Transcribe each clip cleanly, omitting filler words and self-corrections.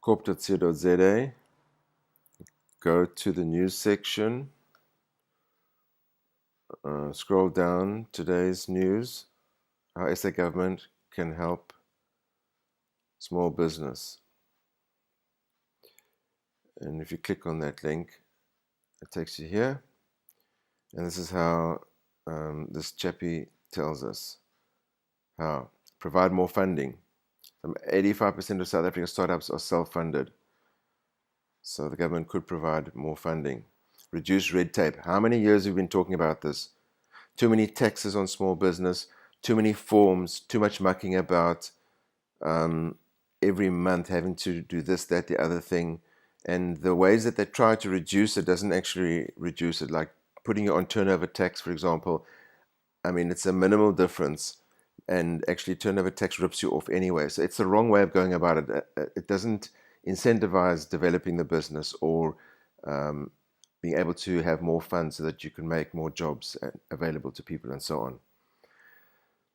corp.co.za, go to the news section, scroll down, today's news, how SA government can help small business. And if you click on that link, it takes you here. And this is how this chappie tells us how. Provide more funding. 85% of South African startups are self-funded. So the government could provide more funding. Reduce red tape. How many years have we been talking about this? Too many taxes on small business, too many forms, too much mucking about, every month having to do this, that, the other thing. And the ways that they try to reduce it doesn't actually reduce it. Like putting it on turnover tax, for example. I mean, it's a minimal difference. And actually turnover tax rips you off anyway. So it's the wrong way of going about it. It doesn't incentivize developing the business or being able to have more funds so that you can make more jobs available to people and so on.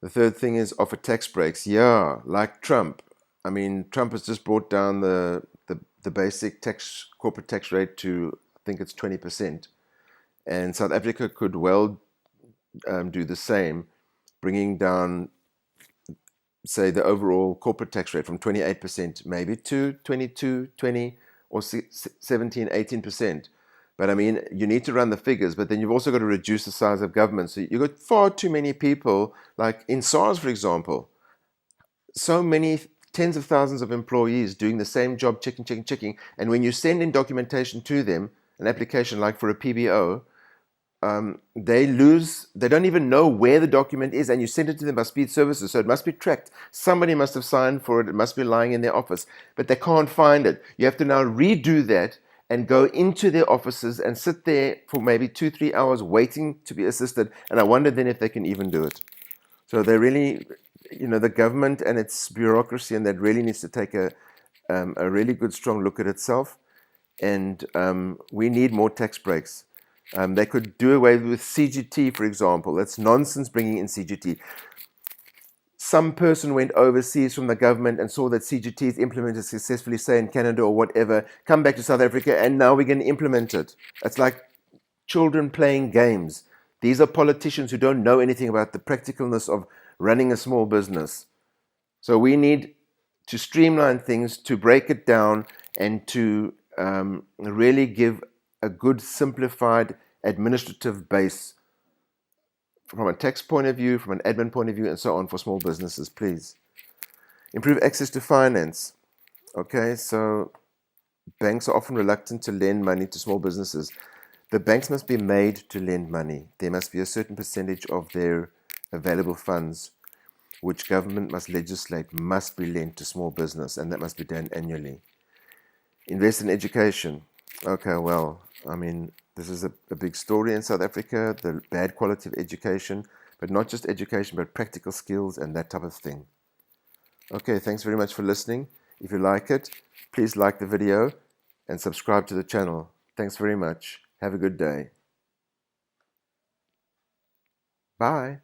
The third thing is offer tax breaks. Yeah, like Trump. I mean, Trump has just brought down the basic corporate tax rate to, I think it's 20%. And South Africa could well do the same, bringing down, say, the overall corporate tax rate from 28% maybe to 22, 20, or 17, 18%. But I mean, you need to run the figures, but then you've also got to reduce the size of government. So you've got far too many people, like in SARS, for example, so many tens of thousands of employees doing the same job, checking. And when you send in documentation to them, an application like for a PBO, they don't even know where the document is, and you send it to them by speed services, so it must be tracked. Somebody must have signed for it. It must be lying in their office, but they can't find it. You have to now redo that and go into their offices and sit there for maybe 2-3 hours waiting to be assisted, and I wonder then if they can even do it. So they really, the government and its bureaucracy, and that really needs to take a really good strong look at itself, and we need more tax breaks. They could do away with CGT, for example. That's nonsense bringing in CGT. Some person went overseas from the government and saw that CGT is implemented successfully, say in Canada or whatever, come back to South Africa, and now we're going to implement it. It's like children playing games. These are politicians who don't know anything about the practicalness of running a small business. So we need to streamline things, to break it down, and to really give a good simplified administrative base from a tax point of view, from an admin point of view, and so on for small businesses, please. Improve access to finance. Okay, so banks are often reluctant to lend money to small businesses. The banks must be made to lend money. There must be a certain percentage of their available funds which government must legislate must be lent to small business, and that must be done annually. Invest in education. Okay, well, I mean, this is a big story in South Africa, the bad quality of education, but not just education, but practical skills and that type of thing. Okay, thanks very much for listening. If you like it, please like the video and subscribe to the channel. Thanks very much. Have a good day. Bye.